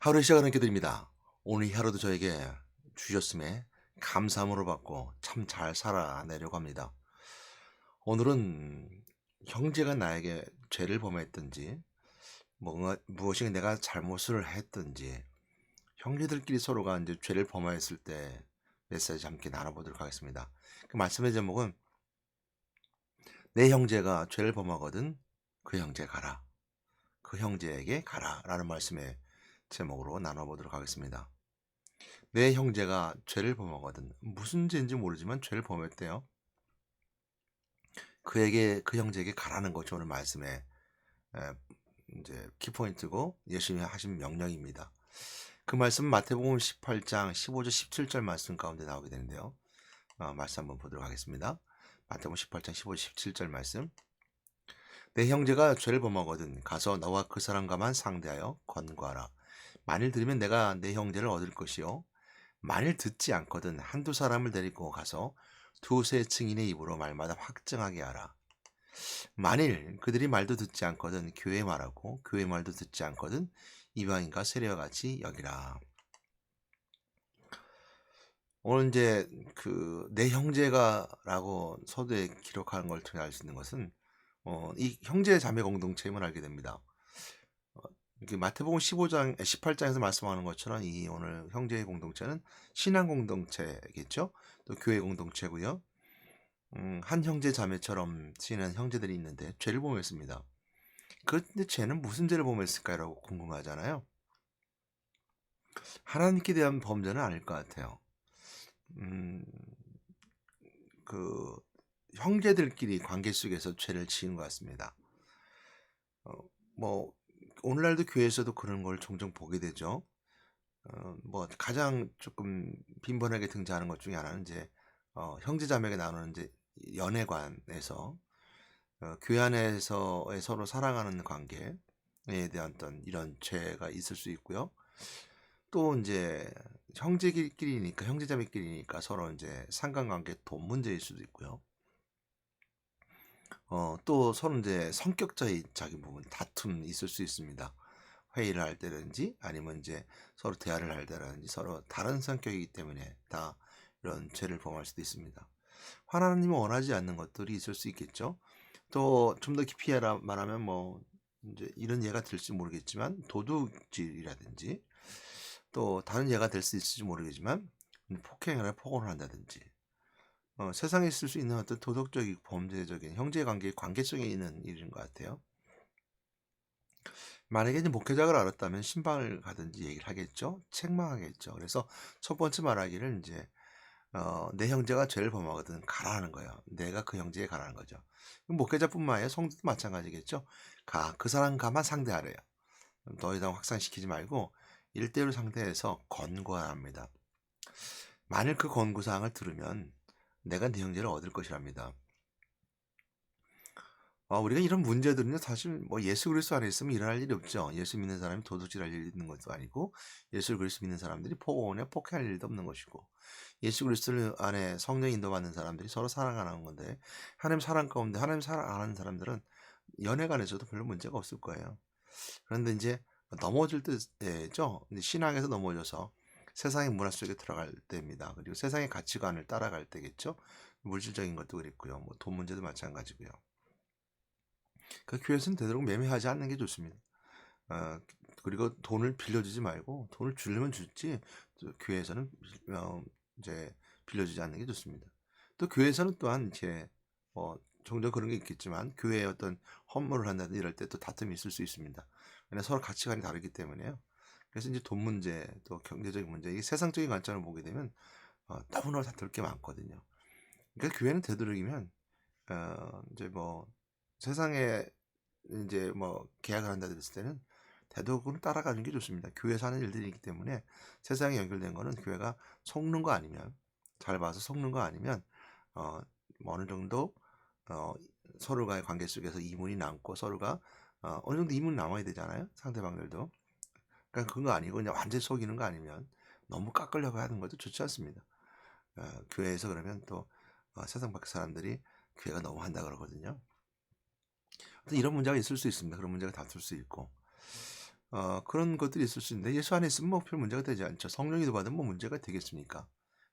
하루의 시작을 함께드립니다. 오늘 하루도 저에게 주셨음에 감사함으로 받고 참 잘 살아내려고 합니다. 오늘은 형제가 나에게 죄를 범했든지 뭔가 무엇이 내가 잘못을 했든지 형제들끼리 서로가 이제 죄를 범하였을 때 메시지 함께 나눠보도록 하겠습니다. 그 말씀의 제목은 내 형제가 죄를 범하거든 그 형제 가라. 그 형제에게 가라 라는 말씀의 제목으로 나눠보도록 하겠습니다. 내 형제가 죄를 범하거든 무슨 죄인지 모르지만 죄를 범했대요. 그 형제에게 가라는 것이 오늘 말씀의 에, 이제 키포인트고 예수님이 하신 명령입니다. 그 말씀은 마태복음 18장 15절 17절 말씀 가운데 나오게 되는데요. 말씀 한번 보도록 하겠습니다. 마태복음 18장 15절 17절 말씀. 내 형제가 죄를 범하거든 가서 너와 그 사람과만 상대하여 권고하라. 만일 들으면 내가 내 형제를 얻을 것이요 만일 듣지 않거든 한두 사람을 데리고 가서 두세 증인의 입으로 말마다 확증하게 하라. 만일 그들이 말도 듣지 않거든 교회 말하고 교회 말도 듣지 않거든 이방인과 세례와 같이 여기라. 오늘 이제 그 내 형제가라고 서두에 기록하는 걸 통해 알 수 있는 것은 이 형제 자매 공동체임을 알게 됩니다. 이게 마태복음 15장, 18장에서 말씀하는 것처럼 이 오늘 형제의 공동체는 신앙 공동체겠죠. 또 교회 공동체고요. 한 형제 자매처럼 지내는 형제들이 있는데 죄를 범했습니다. 그런데 죄는 무슨 죄를 범했을까라고 궁금하잖아요. 하나님께 대한 범죄는 아닐 것 같아요. 음, 그 형제들끼리 관계 속에서 죄를 지은 것 같습니다. 뭐 오늘날도 교회에서도 그런 걸 종종 보게 되죠. 뭐 가장 조금 빈번하게 등장하는 것 중에 하나는 이제 형제자매가 나누는 이제 연애관에서 교회 안에서의 서로 사랑하는 관계에 대한 어떤 이런 죄가 있을 수 있고요. 또 이제 형제끼리니까 형제자매끼리니까 서로 이제 상관관계 돈 문제일 수도 있고요. 또 서로 이제 성격적인 부분 다툼이 있을 수 있습니다. 회의를 할 때든지 아니면 이제 서로 대화를 할 때라든지 서로 다른 성격이기 때문에 다 이런 죄를 범할 수도 있습니다. 하나님이 원하지 않는 것들이 있을 수 있겠죠. 또 좀 더 깊이 말하면 뭐 이제 이런 예가 될지 모르겠지만 도둑질이라든지 또 다른 예가 될 수 있을지 모르겠지만 폭행이나 폭언을 한다든지 세상에 있을 수 있는 어떤 도덕적인 범죄적인 형제관계 관계성에 있는 일인 것 같아요. 만약에 이제 목회자를 알았다면 신방을 가든지 얘기를 하겠죠. 책망하겠죠. 그래서 첫 번째 말하기를 이제 내 형제가 죄를 범하거든 가라는 거예요. 내가 그 형제에 가라는 거죠. 목회자뿐만 아니라 성도도 마찬가지겠죠. 그 사람 가만 상대하래요. 더 이상 확산시키지 말고 1대1로 상대해서 권고합니다. 만일 그 권고사항을 들으면 내가 네 형제를 얻을 것이랍니다. 우리가 이런 문제들은요, 사실 뭐 예수 그리스도 안에 있으면 일어날 일이 없죠. 예수 믿는 사람이 도둑질할 일이 있는 것도 아니고, 예수 그리스도 믿는 사람들이 폭언에 폭행할 일도 없는 것이고, 예수 그리스도 안에 성령 인도받는 사람들이 서로 사랑하는 건데, 하나님 사랑 가운데 하나님 사랑 안 하는 사람들은 연애관에서도 별로 문제가 없을 거예요. 그런데 이제 넘어질 때죠. 신앙에서 넘어져서 세상의 문화 속에 들어갈 때입니다. 그리고 세상의 가치관을 따라갈 때겠죠. 물질적인 것도 그랬고요. 뭐 돈 문제도 마찬가지고요. 그 교회에서는 되도록 매매하지 않는 게 좋습니다. 어, 그리고 돈을 빌려주지 말고 돈을 주려면 줄지 교회에서는 이제 빌려주지 않는 게 좋습니다. 또 교회에서는 또한 이제 종종 그런 게 있겠지만 교회에 어떤 헌물을 한다든지 이럴 때 또 다툼이 있을 수 있습니다. 왜냐하면 서로 가치관이 다르기 때문에요. 그래서 이제 돈 문제 또 경제적인 문제 이게 세상적인 관점을 보게 되면 너무나 다툴 게 많거든요. 그러니까 교회는 되도록이면 이제 뭐 세상에 이제 뭐 계약을 한다 그랬을 때는 대도금을 따라가는 게 좋습니다. 교회에서 하는 일들이 있기 때문에 세상에 연결된 거는 교회가 속는 거 아니면 잘 봐서 속는 거 아니면 어, 뭐 어느 정도 서로가의 관계 속에서 이문이 남고 서로가 어느 정도 이문이 남아야 되잖아요. 상대방들도. 그러니까 그거 아니고 그냥 완전히 속이는 거 아니면 너무 깎으려고 하는 것도 좋지 않습니다. 교회에서 그러면 또 세상 밖 사람들이 교회가 너무 한다 그러거든요. 이런 문제가 있을 수 있습니다. 그런 문제가 다툴 수 있고 그런 것들이 있을 수 있는데 예수 안에 있으면 뭐 별 문제가 되지 않죠. 성령이 받으면 뭐 문제가 되겠습니까?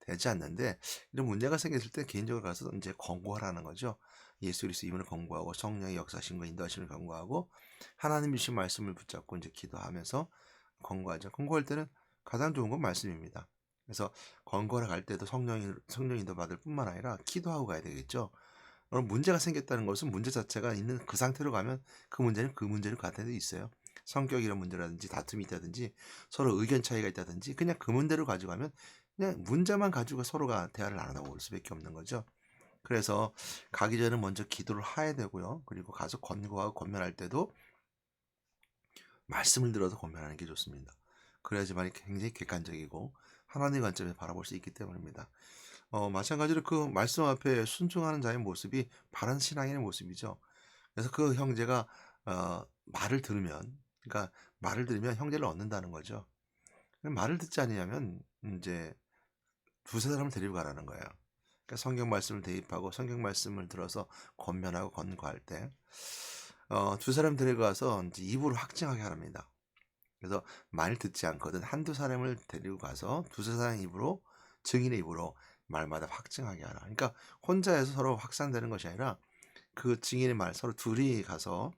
되지 않는데 이런 문제가 생겼을 때 개인적으로 가서 이제 권고하라는 거죠. 예수 그리스도 이름을 권고하고 성령의 역사심과 인도하심을 권고하고 하나님 주신 말씀을 붙잡고 이제 기도하면서 권고하죠. 권고할 때는 가장 좋은 건 말씀입니다. 그래서 권고하러 갈 때도 성령 인도 받을 뿐만 아니라 기도하고 가야 되겠죠. 그럼 문제가 생겼다는 것은 문제 자체가 있는 그 상태로 가면 그 문제는 그 문제로 갈 때도 있어요. 성격이란 문제라든지 다툼이 있다든지 서로 의견 차이가 있다든지 그냥 그 문제로 가져가면 그냥 문제만 가지고 서로가 대화를 나눠볼 수밖에 없는 거죠. 그래서 가기 전에 먼저 기도를 해야 되고요. 그리고 가서 권고하고 권면할 때도 말씀을 들어서 권면하는 게 좋습니다. 그래야지만 굉장히 객관적이고 하나님의 관점에서 바라볼 수 있기 때문입니다. 마찬가지로 그 말씀 앞에 순종하는 자의 모습이 바른 신앙인의 모습이죠. 그래서 그 형제가 말을 들으면, 그러니까 말을 들으면 형제를 얻는다는 거죠. 말을 듣지 않으냐면 이제 두세 사람을 데리고 가라는 거예요. 그러니까 성경 말씀을 대입하고 성경 말씀을 들어서 권면하고 권고할 때 두 사람 데리고 가서 이제 입으로 확증하게 합니다. 그래서 말 듣지 않거든 한두 사람을 데리고 가서 두세 사람 입으로 증인의 입으로 말마다 확증하게 하라. 그러니까 혼자서 서로 확산되는 것이 아니라 그 증인의 말 서로 둘이 가서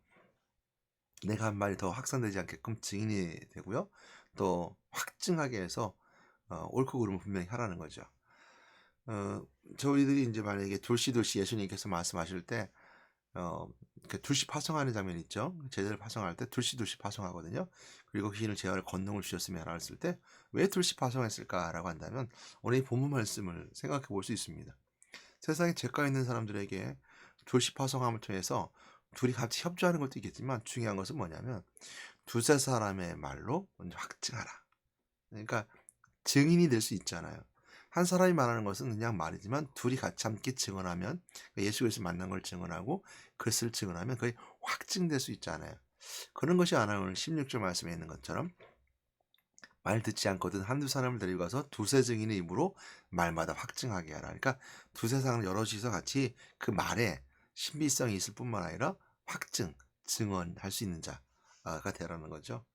내가 한 말이 더 확산되지 않게끔 증인이 되고요. 또 확증하게 해서 옳고 그름을 분명히 하라는 거죠. 저희들이 이제 만약에 둘씩 예수님께서 말씀하실 때 그 둘씩 파송하는 장면 있죠. 제자를 파송할 때 둘씩 파송하거든요. 그리고 귀신을 제어할 권능을 주셨으며 하라 했을 때 왜 둘씩 파송했을까라고 한다면 오늘 이 본문 말씀을 생각해 볼 수 있습니다. 세상에 죄가 있는 사람들에게 둘씩 파송함을 통해서 둘이 같이 협조하는 것도 있겠지만 중요한 것은 뭐냐면 두세 사람의 말로 먼저 확증하라. 그러니까 증인이 될 수 있잖아요. 한 사람이 말하는 것은 그냥 말이지만 둘이 같이 함께 증언하면 예수 그리스도 만난 걸 증언하고 그것을 증언하면 거의 확증될 수 있잖아요. 그런 것이 아니라 오늘 16절 말씀에 있는 것처럼 말 듣지 않거든 한두 사람을 데리고 가서 두세 증인의 입으로 말마다 확증하게 하라. 그러니까 두세 사람 여럿이서 같이 그 말에 신비성이 있을 뿐만 아니라 확증, 증언할 수 있는 자가 되라는 거죠.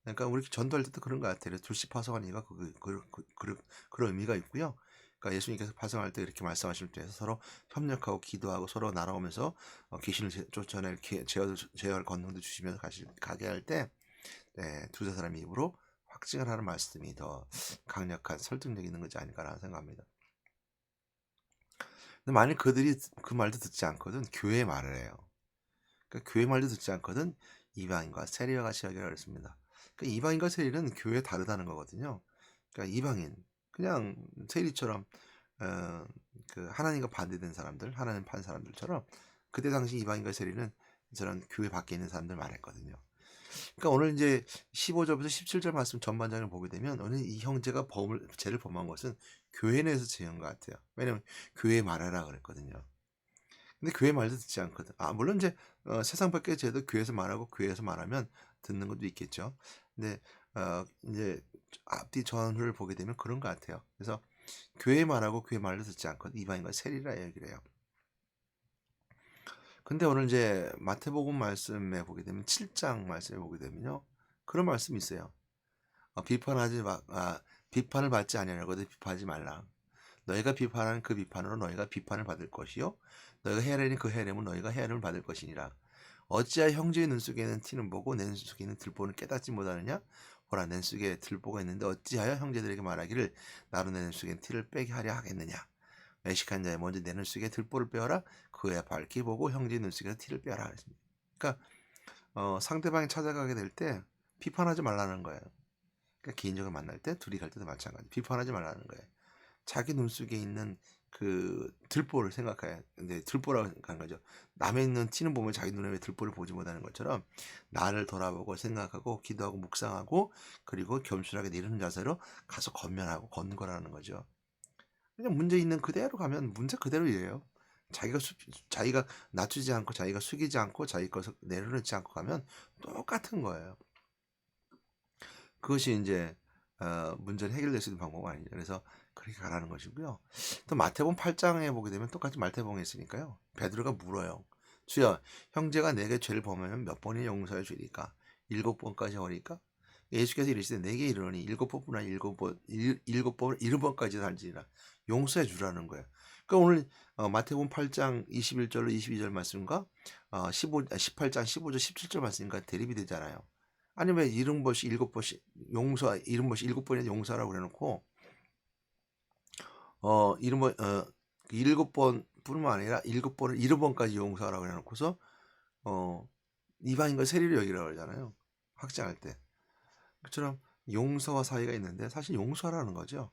그러니까 우리 전도할 때도 그런 것 같아요. 둘씩 파송하는 이유가 그런 의미가 있고요. 그러니까 예수님께서 파송할 때 이렇게 말씀하실 때 서로 협력하고 기도하고 서로 나눠가면서 귀신을 쫓아낼 제어할 권능도 주시면서 가게 할 때 두세 사람의 입으로 확증을 하는 말씀이 더 강력한 설득력 있는 것이 아닐까라는 생각합니다. 근데 만약 그들이 그 말도 듣지 않거든 교회 말을 해요. 그러니까 교회 말도 듣지 않거든 이방인과 세리와 같이 하기로 했습니다. 그러니까 이방인과 세리는 교회 다르다는 거거든요. 그러니까 이방인 그냥 세리처럼 그 하나님과 반대된 사람들, 하나님 판 사람들처럼 그때 당시 이방인과 세리는 저런 교회 밖에 있는 사람들 말했거든요. 그러니까 오늘 이제 15절부터 17절 말씀 전반장을 보게 되면 오늘 이 형제가 죄를 범한 것은 교회 내에서 죄인 것 같아요. 왜냐면 교회 말하라 그랬거든요. 근데 교회 말도 듣지 않거든. 물론 이제 세상 밖의 죄도 교회에서 말하고 교회에서 말하면 듣는 것도 있겠죠. 근데 이제 앞뒤 전후를 보게 되면 그런 것 같아요. 그래서 교회 말하고 교회 말도 듣지 않거든. 이방인과 세리라 얘기를 해요. 근데 오늘 이제 마태복음 말씀에 보게 되면 7장 말씀에 보게 되면요. 그런 말씀이 있어요. 비판을 받지 아니하려거든 비판하지 말라. 너희가 비판하는 그 비판으로 너희가 비판을 받을 것이요 너희가 헤아리는 그 헤아림은 너희가 헤아림을 받을 것이니라. 어찌하여 형제의 눈 속에는 티는 보고 내 눈 속에는 들보는 깨닫지 못하느냐? 보라 내 속에 들보가 있는데 어찌하여 형제들에게 말하기를 나로 내 눈 속에 티를 빼게 하려 하겠느냐? 외식한 자의 먼저 내 눈 속에 들보를 빼어라 그에 밝히 보고 형제의 눈 속에서 티를 빼어라 그랬습니다. 그러니까 상대방이 찾아가게 될 때 비판하지 말라는 거예요. 그러니까 개인적으로 만날 때 둘이 갈 때도 마찬가지 비판하지 말라는 거예요. 자기 눈 속에 있는 그 들보를 생각해. 근데 들보라고 하는 거죠. 남의 눈 티는 보면 자기 눈에 왜 들보를 보지 못하는 것처럼 나를 돌아보고 생각하고 기도하고 묵상하고 그리고 겸손하게 내리는 자세로 가서 권면하고 권고라는 거죠. 그냥 문제 있는 그대로 가면 문제 그대로예요. 자기가 낮추지 않고 자기가 숙이지 않고 자기 것을 내려놓지 않고 가면 똑같은 거예요. 그것이 이제 문제를 해결될 수 있는 방법은 아니죠. 그래서 그렇게 가라는 것이고요. 또 마태복음 8장에 보게 되면 똑같이 말태복음에 있으니까요. 베드로가 물어요. 주여 형제가 내게 죄를 범하면 몇 번이나 용서해 주리까? 7번까지 오니까 예수께서 이르시되 내게 이르노니 7번뿐 아니라 7번 7번까지 단지라 용서해 주라는 거예요. 그러니까 오늘 마태복음 8장 21절로 22절 말씀과 18장 15절 17절 말씀과 대립이 되잖아요. 아니 왜 7번씩 7번씩 용서 7번씩 7번이나 용서하라고 그래놓고 7번뿐만 아니라 7번을 7번까지 용서하라고 해놓고서 이방인과 세리를 여기라고 그러잖아요. 확장할 때. 그처럼 용서와 사이가 있는데 사실 용서라는 거죠.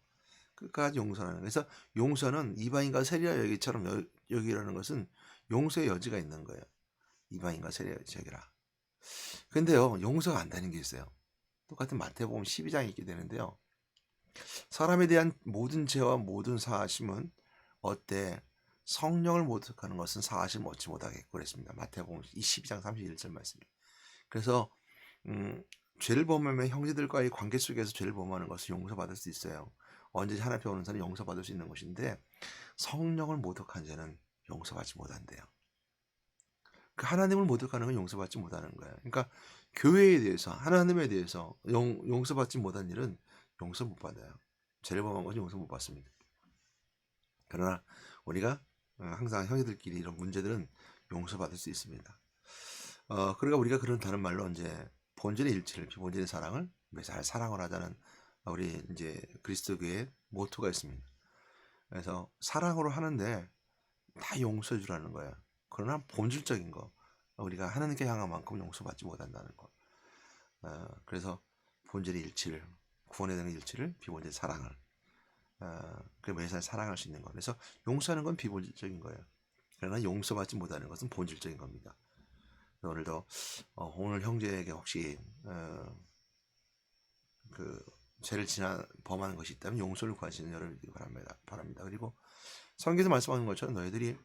끝까지 용서하는. 그래서 용서는 이방인과 세리라 여기처럼 여기라는 것은 용서의 여지가 있는 거예요. 이방인과 세리라 여기라. 근데요, 용서가 안 되는 게 있어요. 똑같은 마태복음 12장이 있게 되는데요. 사람에 대한 모든 죄와 모든 사하심은 어때? 성령을 모독하는 것은 사하심 얻지 못하겠고 그랬습니다. 마태복음 12장 31절 말씀입니다. 그래서 죄를 범하면 형제들과의 관계 속에서 죄를 범하는 것을 용서받을 수 있어요. 언제든지 하나님 앞에 오는 사람이 용서받을 수 있는 것인데 성령을 모독한 죄는 용서받지 못한대요. 그 하나님을 모독하는 건 용서받지 못하는 거예요. 그러니까 교회에 대해서 하나님에 대해서 용서받지 못한 일은 용서 못 받아요. 죄를 범한 것은 용서 못 받습니다. 그러나 우리가 항상 형제들끼리 이런 문제들은 용서받을 수 있습니다. 그러니까 우리가 그런 다른 말로 이제 본질의 일치를 비본질의 사랑을 잘 사랑을 하자는 우리 이제 그리스도교의 모토가 있습니다. 그래서 사랑으로 하는데 다 용서해 주라는 거예요. 그러나 본질적인 거 우리가 하나님께 향한 만큼 용서받지 못한다는 거. 그래서 본질의 일치를 구원에 대한 일치를 비본질의 사랑을 그 매사에 사랑할 수 있는 거. 그래서 용서하는 건 비본질적인 거예요. 그러나 용서받지 못하는 것은 본질적인 겁니다. 오늘도 오늘 형제에게 혹시 그 죄를 범하는 것이 있다면 용서를 구하시는 여러분들이 바랍니다. 그리고 성경에서 말씀하는 것처럼 너희들이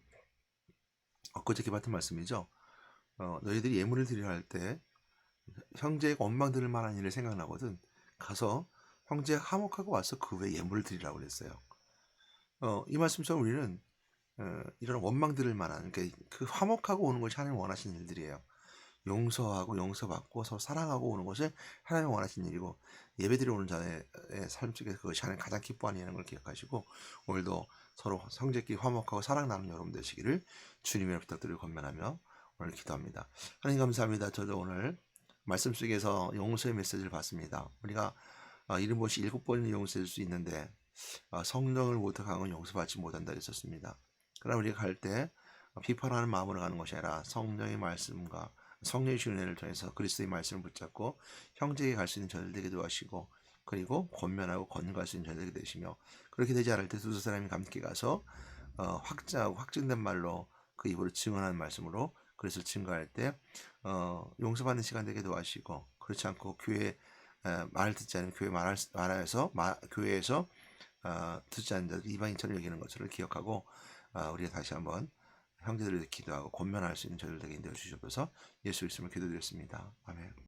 엊그저께 봤던 말씀이죠. 너희들이 예물을 드리려 할 때 형제의 원망 들을 만한 일을 생각나거든 가서 형제가 화목하고 와서 그 외에 예물을 드리라고 그랬어요. 이 말씀처럼 우리는 이런 원망 들을 만한 그 화목하고 오는 것이 하나님 원하시는 일들이에요. 용서하고 용서받고 서로 사랑하고 오는 것을 하나님 원하시는 일이고 예배드려 오는 자의 삶 속에서 그것이 하나님 가장 기뻐하는 걸 기억하시고 오늘도 서로 형제끼리 화목하고 사랑 나누는 여러분 되시기를 주님의 부탁드리고 권면하며 오늘 기도합니다. 하나님 감사합니다. 저도 오늘 말씀 속에서 용서의 메시지를 받습니다. 우리가 이름 없이 7번을 용서할 수 있는데 성령을 모독한 건 용서받지 못한다 했었습니다. 그러나 우리가 갈 때 비판하는 마음으로 가는 것이 아니라 성령의 말씀과 성령의 주님을 통해서 그리스도의 말씀을 붙잡고 형제에게 갈 수 있는 저들 되게 도와주시고 그리고 권면하고 건너갈 수 있는 저들 되게 되시며 그렇게 되지 않을 때 두세 사람이 함께 가서 확증하고 확증된 말로 그 입으로 증언하는 말씀으로 그것을 증거할 때 용서받는 시간 되게 도와주시고 그렇지 않고 교회 말을 듣지 않으면 교회 말하여서 교회에서 듣지 않는 자들 이방인처럼 여기는 것을 기억하고 우리가 다시 한번 형제들에게 기도하고 권면할 수 있는 저희들에게 인도해 주시옵소서. 예수 이름으로 기도드렸습니다. 아멘.